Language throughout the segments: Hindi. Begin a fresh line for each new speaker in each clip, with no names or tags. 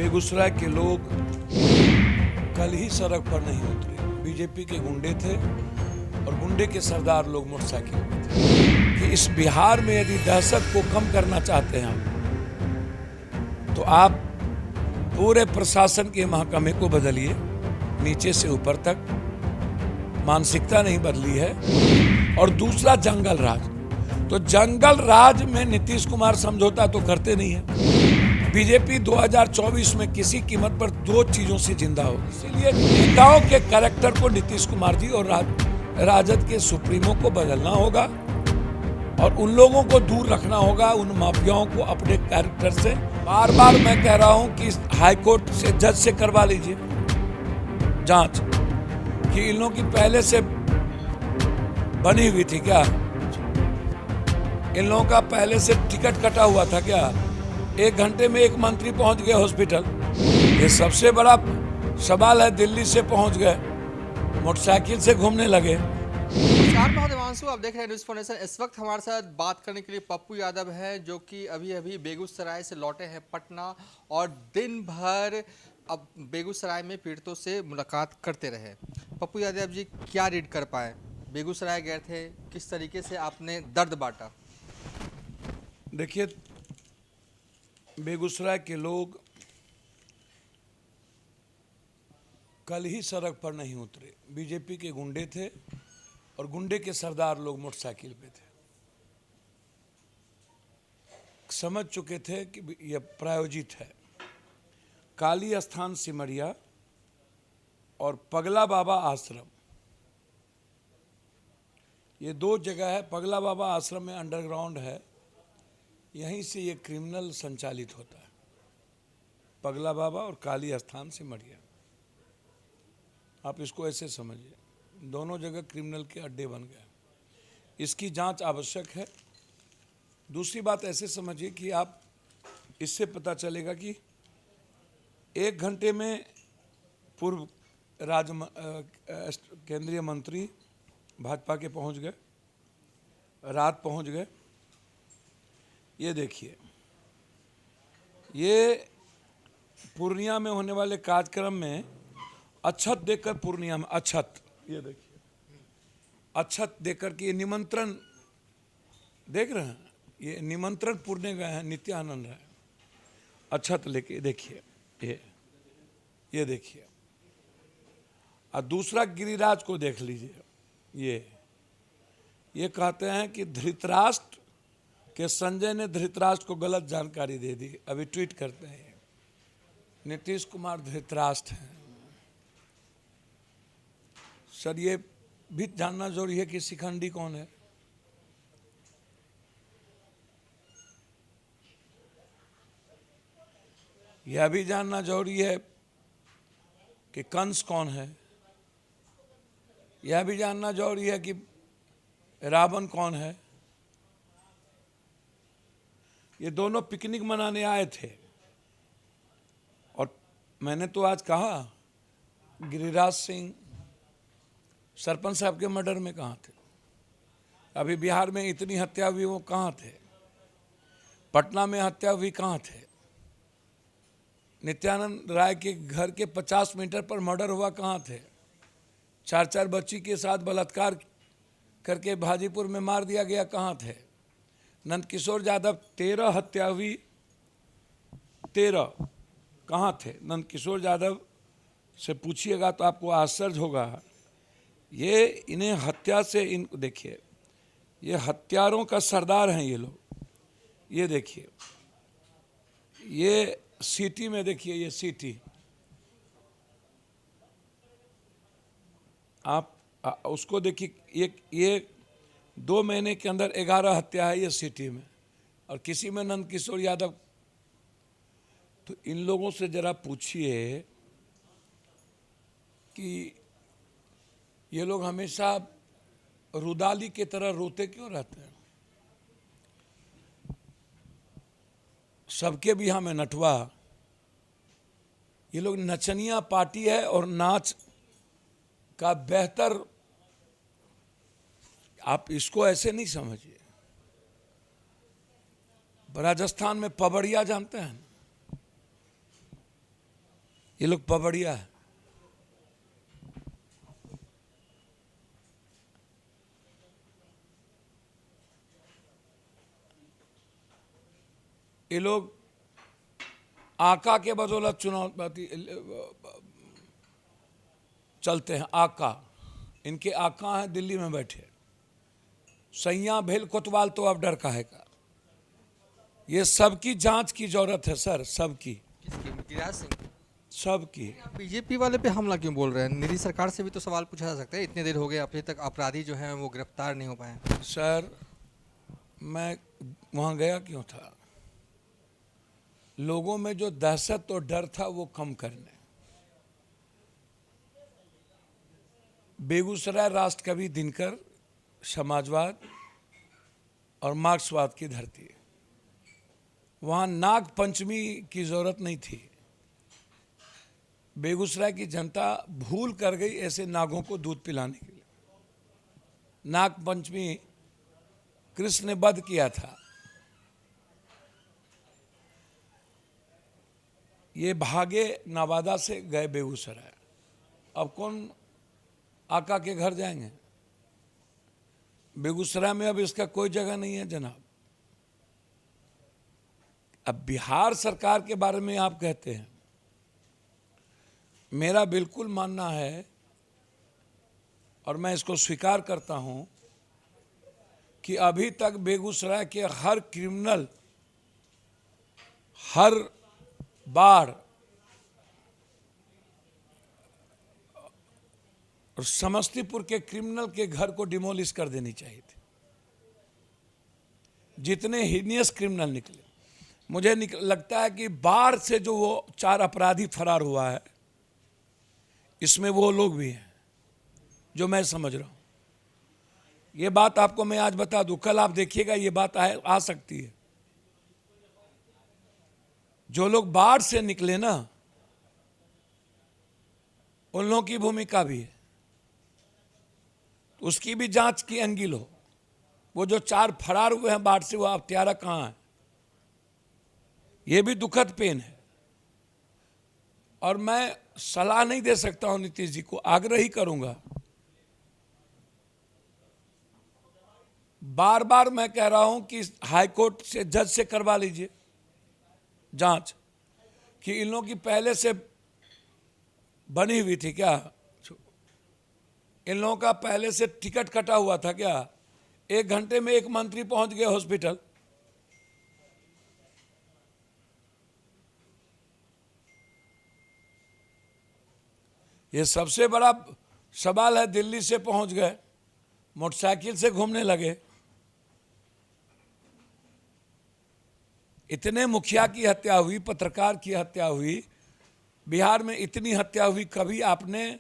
बेगूसराय के लोग कल ही सड़क पर नहीं उतरे। बीजेपी के गुंडे थे और गुंडे के सरदार लोग मोटरसाइकिल में थे कि इस बिहार में यदि दहशत को कम करना चाहते हैं तो आप पूरे प्रशासन के महकमे को बदलिए, नीचे से ऊपर तक। मानसिकता नहीं बदली है। और दूसरा जंगल राज, तो जंगल राज में नीतीश कुमार समझौता तो करते नहीं है। बीजेपी 2024 में किसी कीमत पर दो चीजों से जिंदा होगी, इसीलिए नेताओं के कैरेक्टर को नीतीश कुमार जी और राजद के सुप्रीमो को बदलना होगा और उन लोगों को दूर रखना होगा, उन माफियाओं को अपने कैरेक्टर से। बार बार मैं कह रहा हूं कि हाईकोर्ट से जज से करवा लीजिए जांच कि इन लोगों की पहले से बनी हुई थी क्या, इन लोगों का पहले से टिकट कटा हुआ था क्या, 1 घंटे में एक मंत्री पहुंच गए हॉस्पिटल। ये सबसे बड़ा सवाल है। दिल्ली से पहुंच गए, मोटरसाइकिल से घूमने लगे।
नमस्कार, मैं देवांशु, आप देख रहे हैं न्यूज़ फाउंडेशन। इस वक्त हमारे साथ बात करने के लिए पप्पू यादव है, जो कि अभी अभी बेगूसराय से लौटे हैं पटना, और दिन भर अब बेगूसराय में पीड़ितों से मुलाकात करते रहे। पप्पू यादव जी, क्या रीड कर पाए? बेगूसराय गए थे, किस तरीके से आपने दर्द बांटा?
देखिए, बेगूसराय के लोग कल ही सड़क पर नहीं उतरे। बीजेपी के गुंडे थे और गुंडे के सरदार लोग मोटरसाइकिल पे थे। समझ चुके थे कि यह प्रायोजित है। काली स्थान सिमरिया और पगला बाबा आश्रम, ये 2 जगह है। पगला बाबा आश्रम में अंडरग्राउंड है, यहीं से ये क्रिमिनल संचालित होता है। पगला बाबा और काली स्थान सिमरिया, आप इसको ऐसे समझिए, दोनों जगह क्रिमिनल के अड्डे बन गए। इसकी जांच आवश्यक है। दूसरी बात ऐसे समझिए कि आप इससे पता चलेगा कि 1 घंटे में पूर्व केंद्रीय मंत्री भाजपा के पहुंच गए, रात पहुंच गए। ये देखिए, ये पूर्णिया में होने वाले कार्यक्रम में अक्षत देकर, पूर्णिया में अक्षत, ये देखिए अक्षत देकर के ये निमंत्रण देख रहे हैं, ये निमंत्रण पूर्णे गए हैं नित्यानंद है, अक्षत लेके। देखिए ये देखिए। और दूसरा गिरिराज को देख लीजिए। ये कहते हैं कि धृतराष्ट्र के संजय ने धृतराष्ट्र को गलत जानकारी दे दी। अभी ट्वीट करते हैं, नीतीश कुमार धृतराष्ट्र हैं। सर, ये भी जानना जरूरी है कि शिखंडी कौन है। यह भी जानना जरूरी है कि कंस कौन है। यह भी जानना जरूरी है कि रावण कौन है। ये दोनों पिकनिक मनाने आए थे और मैंने तो आज कहा, गिरिराज सिंह सरपंच साहब के मर्डर में कहाँ थे? अभी बिहार में इतनी हत्या हुई, वो कहाँ थे? पटना में हत्या हुई, कहाँ थे? नित्यानंद राय के घर के 50 मीटर पर मर्डर हुआ, कहाँ थे? 4 बच्ची के साथ बलात्कार करके भाजीपुर में मार दिया गया, कहाँ थे? नंदकिशोर यादव 13 हत्या हुई, 13, कहाँ थे? नंदकिशोर यादव से पूछिएगा तो आपको आश्चर्य होगा। ये इन्हें हत्या से, इनको देखिए, ये हत्यारों का सरदार हैं ये लोग। ये देखिए, ये सिटी में देखिए, ये सिटी, आप उसको देखिए। ये 2 महीने के अंदर 11 हत्या है ये सिटी में, और किसी में नंदकिशोर यादव। तो इन लोगों से जरा पूछिए कि ये लोग हमेशा रुदाली की तरह रोते क्यों रहते हैं? सबके बिहार में नटवा। ये लोग नचनिया पार्टी है और नाच का बेहतर, आप इसको ऐसे नहीं समझिए। राजस्थान में पवड़िया जानते हैं? ये लोग पबड़िया है। ये लोग आका के बदौलत चुनाव चलते हैं। आका, इनके आका हैं दिल्ली में बैठे। सैया भेल कोतवाल तो अब डर काहे का। ये सबकी जांच की जरूरत है सर, सबकी,
किसकी? गिरिराज सिंह?
सबकी।
आप बीजेपी वाले पे हमला क्यों बोल रहे हैं? निधि सरकार से भी तो सवाल पूछा जा सकता है, इतने देर हो गए अभी तक अपराधी जो हैं वो गिरफ्तार नहीं हो पाए।
सर मैं वहाँ गया क्यों था? लोगों में जो दहशत और डर था वो कम करने। बेगूसराय राष्ट्र कवि दिनकर समाजवाद और मार्क्सवाद की धरती है। वहाँ नाग पंचमी की जरूरत नहीं थी। बेगूसराय की जनता भूल कर गई ऐसे नागों को दूध पिलाने के लिए। नाग पंचमी कृष्ण ने वध किया था। ये भागे नवादा से गए बेगूसराय। अब कौन आका के घर जाएंगे? बेगूसराय में अब इसका कोई जगह नहीं है जनाब। अब बिहार सरकार के बारे में आप कहते हैं, मेरा बिल्कुल मानना है और मैं इसको स्वीकार करता हूं कि अभी तक बेगूसराय के हर क्रिमिनल, हर बार और समस्तीपुर के क्रिमिनल के घर को डिमोलिश कर देनी चाहिए थी। जितने हीनियस क्रिमिनल निकले, मुझे लगता है कि बाढ़ से जो वो 4 अपराधी फरार हुआ है, इसमें वो लोग भी हैं जो मैं समझ रहा हूं। ये बात आपको मैं आज बता दूं, कल आप देखिएगा ये बात आ सकती है। जो लोग बाढ़ से निकले ना, उन लोगों की भूमिका भी है, उसकी भी जांच की अंगिल हो। वो जो 4 फरार हुए हैं बाढ़ से, वो अब 13 कहां है? ये भी दुखद पेन है। और मैं सलाह नहीं दे सकता हूं नीतीश जी को, आग्रह ही करूंगा। बार बार मैं कह रहा हूं कि हाईकोर्ट से, जज से करवा लीजिए जांच कि इन लोगों की पहले से बनी हुई थी क्या? इन लोगों का पहले से टिकट कटा हुआ था क्या? 1 घंटे में 1 मंत्री पहुंच गए हॉस्पिटल। ये सबसे बड़ा सवाल है। दिल्ली से पहुंच गए, मोटरसाइकिल से घूमने लगे। इतने मुखिया की हत्या हुई, पत्रकार की हत्या हुई, बिहार में इतनी हत्या हुई। कभी आपने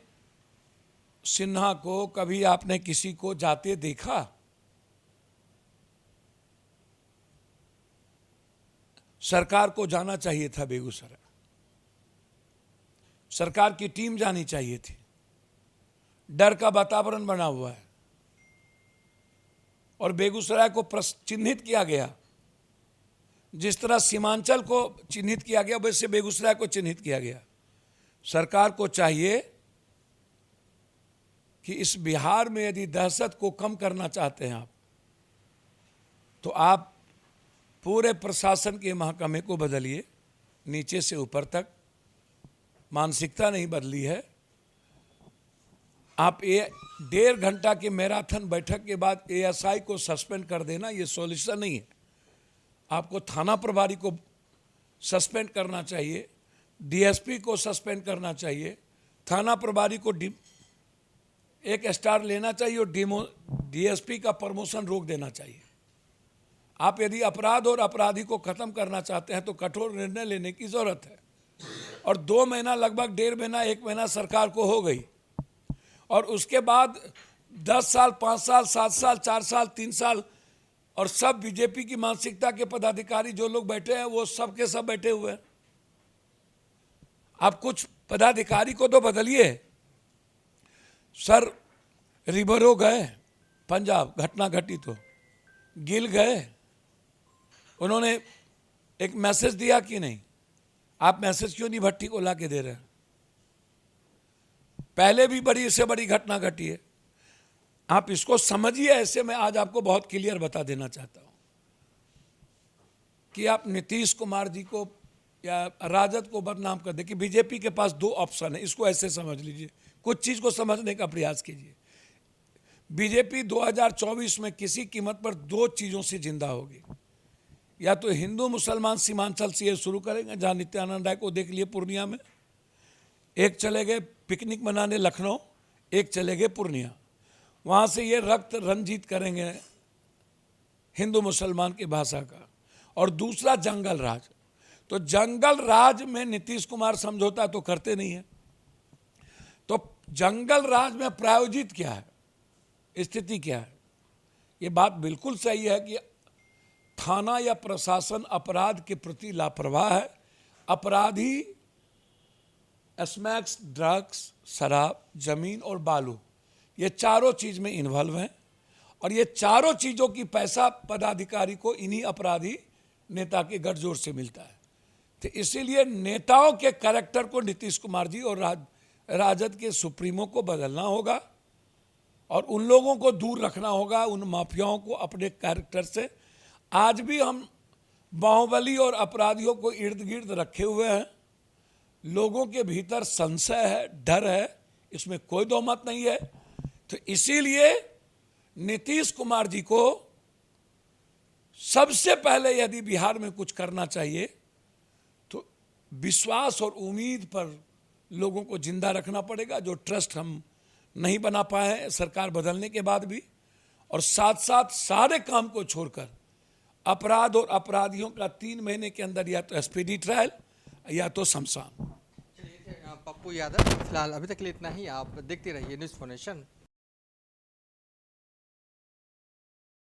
सिन्हा को, कभी आपने किसी को जाते देखा? सरकार को जाना चाहिए था बेगूसराय, सरकार की टीम जानी चाहिए थी। डर का वातावरण बना हुआ है और बेगूसराय को चिन्हित किया गया। जिस तरह सीमांचल को चिन्हित किया गया, वैसे बेगूसराय को चिन्हित किया गया। सरकार को चाहिए कि इस बिहार में यदि दहशत को कम करना चाहते हैं आप, तो आप पूरे प्रशासन के महकमे को बदलिए, नीचे से ऊपर तक। मानसिकता नहीं बदली है। आप 1.5 घंटा की मैराथन बैठक के बाद एएसआई को सस्पेंड कर देना, ये सॉल्यूशन नहीं है। आपको थाना प्रभारी को सस्पेंड करना चाहिए, डीएसपी को सस्पेंड करना चाहिए, थाना प्रभारी को 1 स्टार लेना चाहिए और डीएसपी का प्रमोशन रोक देना चाहिए। आप यदि अपराध और अपराधी को खत्म करना चाहते हैं तो कठोर निर्णय लेने की जरूरत है। और 2 महीना, लगभग 1.5 महीना, 1 महीना सरकार को हो गई, और उसके बाद 10 साल, 5 साल, 7 साल, 4 साल, 3 साल, और सब बीजेपी की मानसिकता के पदाधिकारी जो लोग बैठे हैं वो सब के सब बैठे हुए हैं। आप कुछ पदाधिकारी को तो बदलिए। सर रिबरो गए पंजाब, घटना घटी तो गिल गए, उन्होंने एक मैसेज दिया कि नहीं? आप मैसेज क्यों नहीं भट्टी को ला के दे रहे हैं? पहले भी बड़ी से बड़ी घटना घटी है। आप इसको समझिए। ऐसे मैं आज आपको बहुत क्लियर बता देना चाहता हूं कि आप नीतीश कुमार जी को या राजद को बदनाम कर दे कि बीजेपी के पास दो ऑप्शन है, इसको ऐसे समझ लीजिए। कुछ चीज को समझने का प्रयास कीजिए। बीजेपी 2024 में किसी कीमत पर दो चीजों से जिंदा होगी। या तो हिंदू मुसलमान सीमांचल से ये शुरू करेंगे, जहां नित्यानंद राय को देख लिए पूर्णिया में, एक चले गए पिकनिक मनाने लखनऊ, एक चले गए पूर्णिया। वहां से ये रक्त रंजित करेंगे हिंदू मुसलमान की भाषा का। और दूसरा जंगल राज। तो जंगल राज में नीतीश कुमार समझौता तो करते नहीं है। तो जंगल राज में प्रायोजित क्या है, स्थिति क्या है? ये बात बिल्कुल सही है कि थाना या प्रशासन अपराध के प्रति लापरवाह है। अपराधी स्मैक्स, ड्रग्स, शराब, जमीन और बालू, ये चारों चीज में इन्वॉल्व हैं। और ये चारों चीजों की पैसा पदाधिकारी को इन्हीं अपराधी नेता के गठजोड़ से मिलता है। तो इसीलिए नेताओं के कैरेक्टर को नीतीश कुमार जी और राजद के सुप्रीमो को बदलना होगा और उन लोगों को दूर रखना होगा, उन माफियाओं को अपने कैरेक्टर से। आज भी हम बाहुबली और अपराधियों को इर्द गिर्द रखे हुए हैं। लोगों के भीतर संशय है, डर है, इसमें कोई दो मत नहीं है। तो इसीलिए नीतीश कुमार जी को सबसे पहले यदि बिहार में कुछ करना चाहिए तो विश्वास और उम्मीद पर लोगों को जिंदा रखना पड़ेगा, जो ट्रस्ट हम नहीं बना पाए हैं सरकार बदलने के बाद भी। और साथ साथ सारे काम को छोड़कर अपराध और अपराधियों का 3 महीने के अंदर या तो स्पीडी ट्रायल या तो शमशान।
पप्पू यादव, फिलहाल अभी तक के लिए इतना ही। आप देखते रहिए न्यूज़ फॉर नेशन।